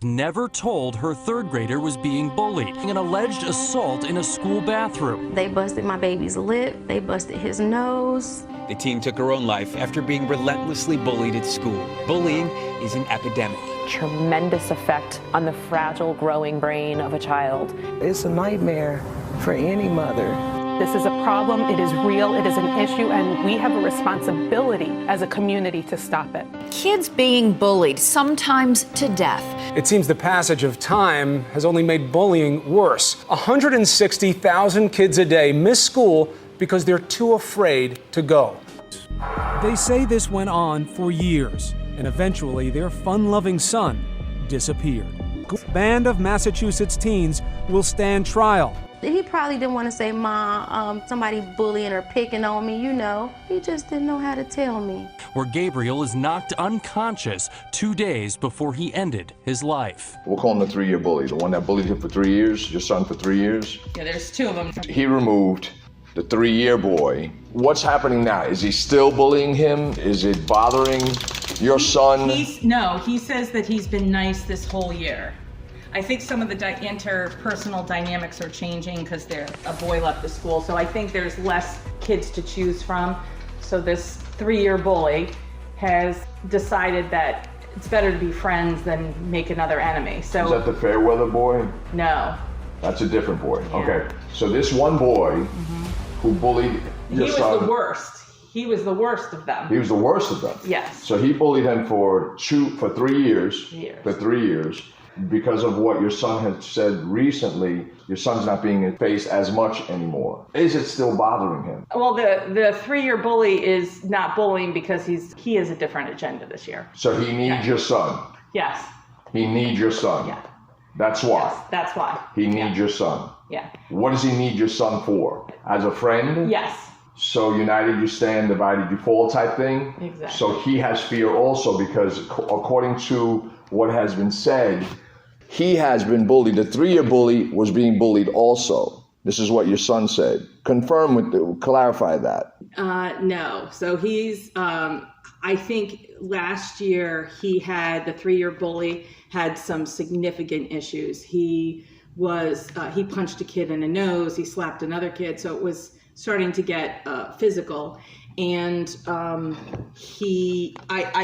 never told her third grader was being bullied. An alleged assault in a school bathroom. They busted my baby's lip. They busted his nose. The teen took her own life after being relentlessly bullied at school. Bullying is an epidemic. Tremendous effect on the fragile, growing brain of a child. It's a nightmare for any mother. This is a problem, it is real, it is an issue, and we have a responsibility as a community to stop it. Kids being bullied, sometimes to death. It seems the passage of time has only made bullying worse. 160,000 kids a day miss school because they're too afraid to go. They say this went on for years, and eventually their fun-loving son disappeared. A band of Massachusetts teens will stand trial. He probably didn't want to say, Mom, somebody bullying or picking on me, you know. He just didn't know how to tell me. Where Gabriel is knocked unconscious 2 days before he ended his life. We'll call him the 3-year bully, the one that bullied him for 3 years, your son for 3 years. Yeah, there's 2 of them. He removed the 3-year boy. What's happening now? Is he still bullying him? Is it bothering your son? No, he says that he's been nice this whole year. I think some of the interpersonal dynamics are changing because a boy left the school, so I think there's less kids to choose from. So this 3-year bully has decided that it's better to be friends than make another enemy. So is that the Fairweather boy? No. That's a different boy. Yeah. Okay. So this one boy who bullied your son. He was the worst. He was the worst of them. He was the worst of them? Yes. So he bullied him for 3 years. For 3 years. Because of what your son had said recently, your son's not being faced as much anymore. Is it still bothering him? Well, the 3-year bully is not bullying because he has a different agenda this year. So he needs your son? Yes. He needs your son? Yeah. That's why? Yes, that's why. He needs your son? Yeah. What does he need your son for? As a friend? Yes. So united you stand, divided you fall type thing? Exactly. So he has fear also because according to what has been said, he has been bullied. The 3-year bully was being bullied also. This is what your son said. Clarify that. No. So he's, I think last year the 3-year bully had some significant issues. He punched a kid in the nose, he slapped another kid, so it was starting to get physical. And I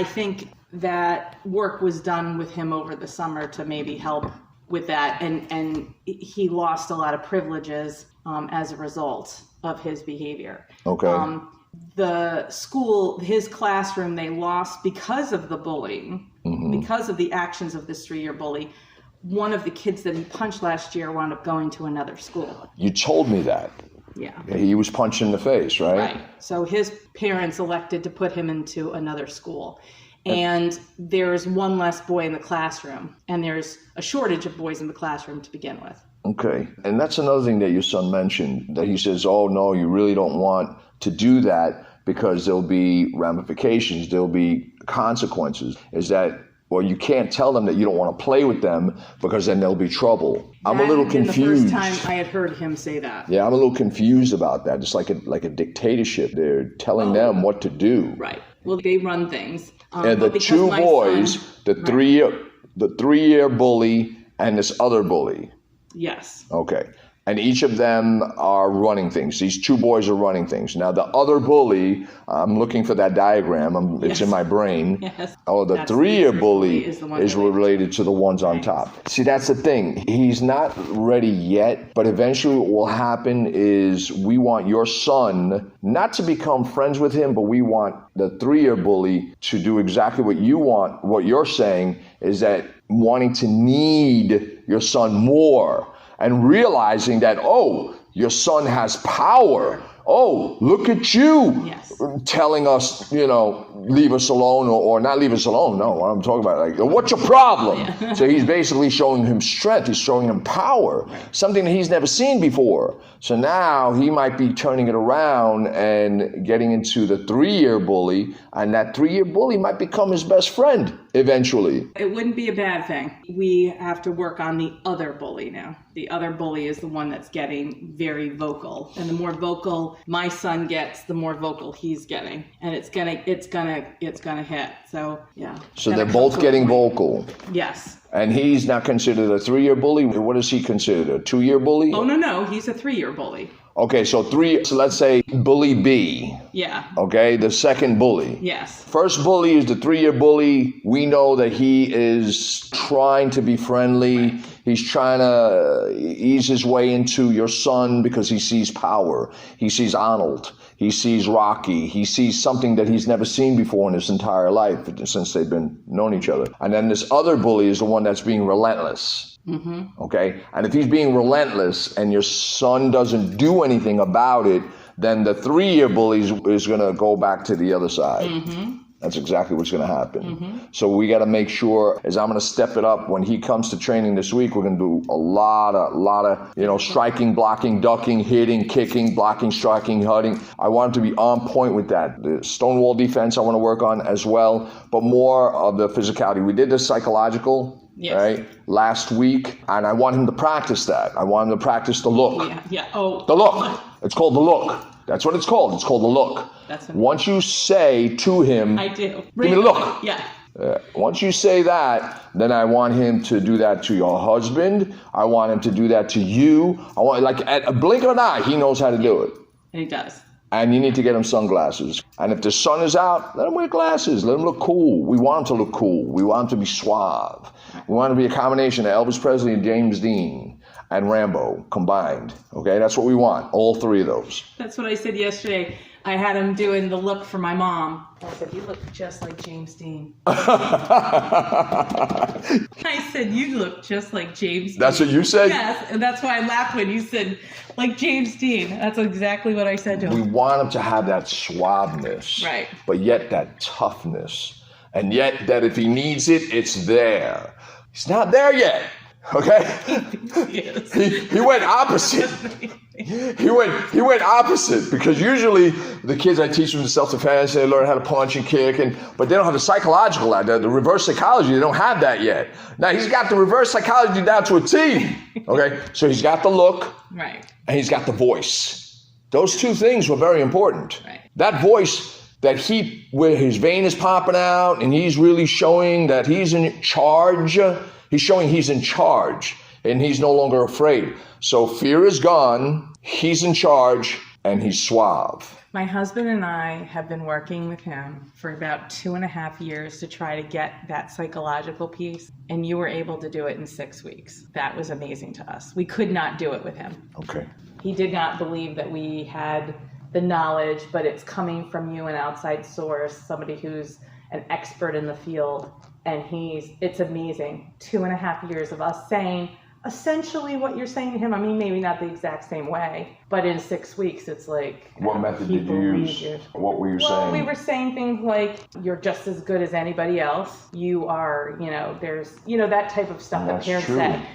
think that work was done with him over the summer to maybe help with that, and he lost a lot of privileges as a result of his behavior. Okay. The school, his classroom, they lost because of the bullying, because of the actions of this 3-year bully. One of the kids that he punched last year wound up going to another school. You told me that. Yeah. He was punched in the face, right? Right. So his parents elected to put him into another school. And there's one less boy in the classroom, and there's a shortage of boys in the classroom to begin with. Okay. And that's another thing that your son mentioned, that he says, oh, no, you really don't want to do that because there'll be ramifications, there'll be consequences. Is that, well, you can't tell them that you don't want to play with them because then there'll be trouble. I'm a little confused. The first time I had heard him say that. Yeah, I'm a little confused about that. It's like a dictatorship. They're telling them what to do. Right. Well, they run things. And the 2 boys, the 3-year bully and this other bully. Yes. Okay. And each of them are running things. These 2 boys are running things. Now, the other bully, I'm looking for that diagram. It's in my brain. Yes. Oh, the 3-year bully is related to the ones on top. See, that's the thing. He's not ready yet, but eventually what will happen is we want your son not to become friends with him, but we want the 3-year bully to do exactly what you want. What you're saying is that wanting to need your son more. And realizing that, oh, your son has power. Oh, look at you telling us, leave us alone or not leave us alone. No, I'm talking about what's your problem? Yeah. So he's basically showing him strength. He's showing him power, something that he's never seen before. So now he might be turning it around and getting into the 3-year bully, and that 3-year bully might become his best friend eventually. It wouldn't be a bad thing. We have to work on the other bully now. The other bully is the one that's getting very vocal, and the more vocal my son gets, the more vocal he's getting, and it's gonna hit. So yeah. So they're both getting vocal. Yes. And he's not considered a 3-year bully? What is he considered, a 2-year bully? Oh, no, he's a 3-year bully. Okay, so let's say bully B. Yeah. Okay, the second bully. Yes. First bully is the 3-year bully. We know that he is trying to be friendly. Right. He's trying to ease his way into your son because he sees power. He sees Arnold. He sees Rocky. He sees something that he's never seen before in his entire life since they've been known each other. And then this other bully is the one that's being relentless. Mm-hmm. Okay? And if he's being relentless and your son doesn't do anything about it, then the 3-year bully is going to go back to the other side. Mm-hmm. That's exactly what's going to happen. Mm-hmm. So we got to make sure, as I'm going to step it up when he comes to training this week, we're going to do a lot of, striking, blocking, ducking, hitting, kicking, blocking, striking, hitting. I want him to be on point with that. The stonewall defense I want to work on as well, but more of the physicality. We did the psychological. Yes. Right, last week, and I want him to practice that. I want him to practice the look. Yeah. Oh, the look. It's called the look. That's what it's called. It's called the look. Once you say to him, I do. Give me the look. Yeah. Once you say that, then I want him to do that to your husband. I want him to do that to you. I want, like, at a blink of an eye, he knows how to do it. And he does. And you need to get him sunglasses. And if the sun is out, let him wear glasses. Let him look cool. We want him to look cool. We want him to be suave. We want him to be a combination of Elvis Presley and James Dean and Rambo combined. Okay, that's what we want. All 3 of those. That's what I said yesterday. I had him doing the look for my mom. I said, you look just like James Dean. I said, you look just like James Dean. That's what you said? Yes, and that's why I laughed when you said, like James Dean. That's exactly what I said to him. We want him to have that suaveness. Right. But yet that toughness. And yet that if he needs it, it's there. He's not there yet. Okay? He went opposite. He went opposite, because usually the kids I teach them self-defense, they learn how to punch and kick, but they don't have the psychological, the reverse psychology. They don't have that yet. Now he's got the reverse psychology down to a T. Okay, so he's got the look, right, and he's got the voice. Those 2 things were very important. Right. That voice that where his vein is popping out, and he's really showing that he's in charge. He's showing he's in charge, and he's no longer afraid. So fear is gone, he's in charge, and he's suave. My husband and I have been working with him for about 2.5 years to try to get that psychological piece, and you were able to do it in 6 weeks. That was amazing to us. We could not do it with him. Okay. He did not believe that we had the knowledge, but it's coming from you, an outside source, somebody who's an expert in the field. And it's amazing. 2.5 years of us saying essentially what you're saying to him. I mean, maybe not the exact same way, but in 6 weeks, it's like. What method did you use? What were you saying? Well, we were saying things like, you're just as good as anybody else. You are, there's, that type of stuff that parents say.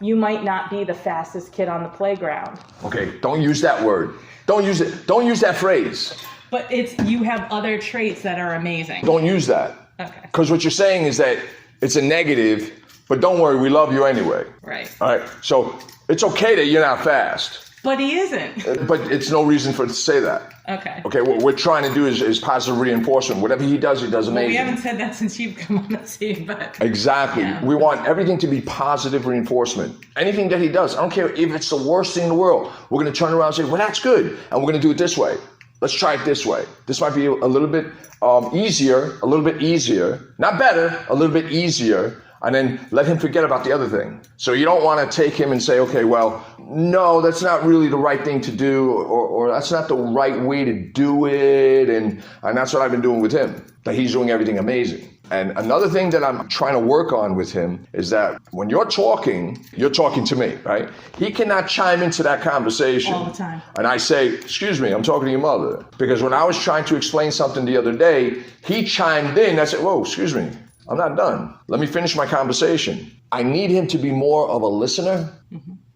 You might not be the fastest kid on the playground. Okay, don't use that word. Don't use it. Don't use that phrase. But you have other traits that are amazing. Don't use that. Okay. Because what you're saying is that it's a negative, but don't worry, we love you anyway. Right. All right. So it's okay that you're not fast. But he isn't. But it's no reason for it to say that. Okay. Okay, what we're trying to do is positive reinforcement. Whatever he does amazing. Well, we haven't said that since you've come on the scene, but. Exactly. Yeah. We want everything to be positive reinforcement. Anything that he does, I don't care if it's the worst thing in the world, we're going to turn around and say, well, that's good. And we're going to do it this way. Let's try it this way. This might be a little bit easier, not better, a little bit easier, and then let him forget about the other thing. So you don't want to take him and say, okay, well, no, that's not really the right thing to do, or that's not the right way to do it, and that's what I've been doing with him, that he's doing everything amazing. And another thing that I'm trying to work on with him is that when you're talking to me, right? He cannot chime into that conversation. All the time. And I say, excuse me, I'm talking to your mother. Because when I was trying to explain something the other day, he chimed in. I said, whoa, excuse me, I'm not done. Let me finish my conversation. I need him to be more of a listener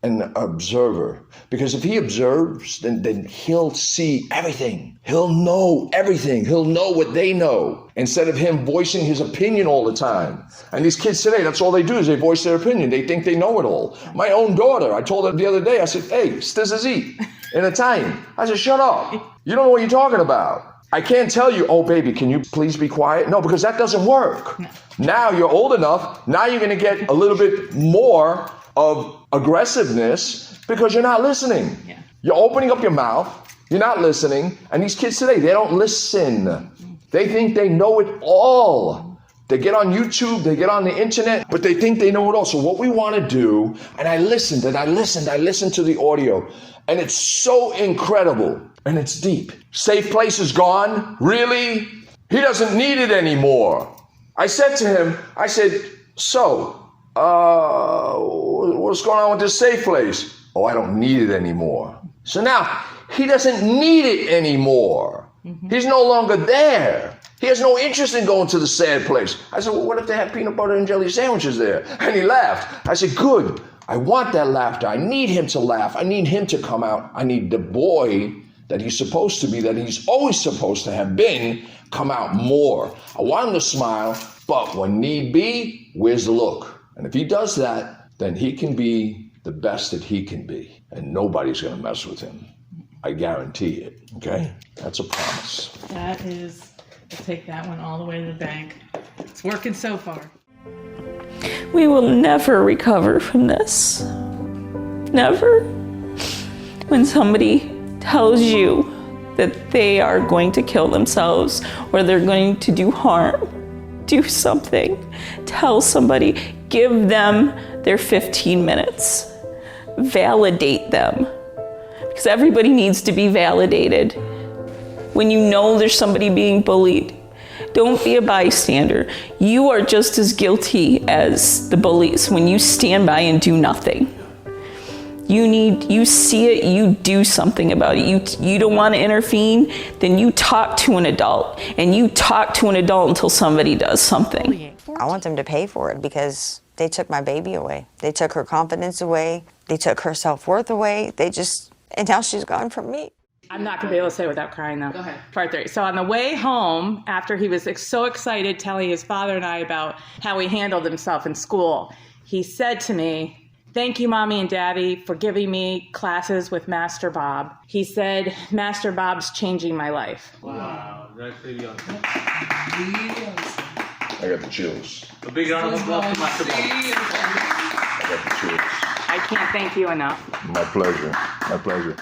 and an observer. Because if he observes, then he'll see everything. He'll know everything. He'll know what they know, instead of him voicing his opinion all the time. And these kids today, that's all they do is they voice their opinion. They think they know it all. My own daughter, I told her the other day, I said, hey, stesasi, in Italian. I said, shut up. You don't know what you're talking about. I can't tell you, oh baby, can you please be quiet? No, because that doesn't work. No. Now you're old enough, now you're gonna get a little bit more of aggressiveness because you're not listening. Yeah. You're opening up your mouth, you're not listening, and these kids today, they don't listen. They think they know it all. They get on YouTube, they get on the internet, but they think they know it all. So what we want to do, and I listened to the audio, and it's so incredible, and it's deep. Safe place is gone? Really? He doesn't need it anymore. I said to him, so, what's going on with this safe place? Oh, I don't need it anymore. So now, he doesn't need it anymore. Mm-hmm. He's no longer there. He has no interest in going to the sad place. I said, well, what if they have peanut butter and jelly sandwiches there? And he laughed. I said, good. I want that laughter. I need him to laugh. I need him to come out. I need the boy that he's supposed to be, that he's always supposed to have been, come out more. I want him to smile, but when need be, where's the look? And if he does that, then he can be the best that he can be. And nobody's going to mess with him. I guarantee it. Okay? That's a promise. That is... I'll take that one all the way to the bank. It's working so far. We will never recover from this. Never. When somebody tells you that they are going to kill themselves or they're going to do harm, do something. Tell somebody, give them their 15 minutes. Validate them. Because everybody needs to be validated. When you know there's somebody being bullied, don't be a bystander. You are just as guilty as the bullies when you stand by and do nothing. You see it, you do something about it. You don't want to intervene, then you talk to an adult. And you talk to an adult until somebody does something. I want them to pay for it because they took my baby away. They took her confidence away. They took her self-worth away. And now she's gone from me. I'm not going to be able to say it without crying, though. Go ahead. Part 3. So on the way home, after he was so excited telling his father and I about how he handled himself in school, he said to me, thank you, Mommy and Daddy, for giving me classes with Master Bob. He said, Master Bob's changing my life. Wow. That's really awesome. I got the chills. A big round of applause for Master Bob. I got the chills. I can't thank you enough. My pleasure. My pleasure.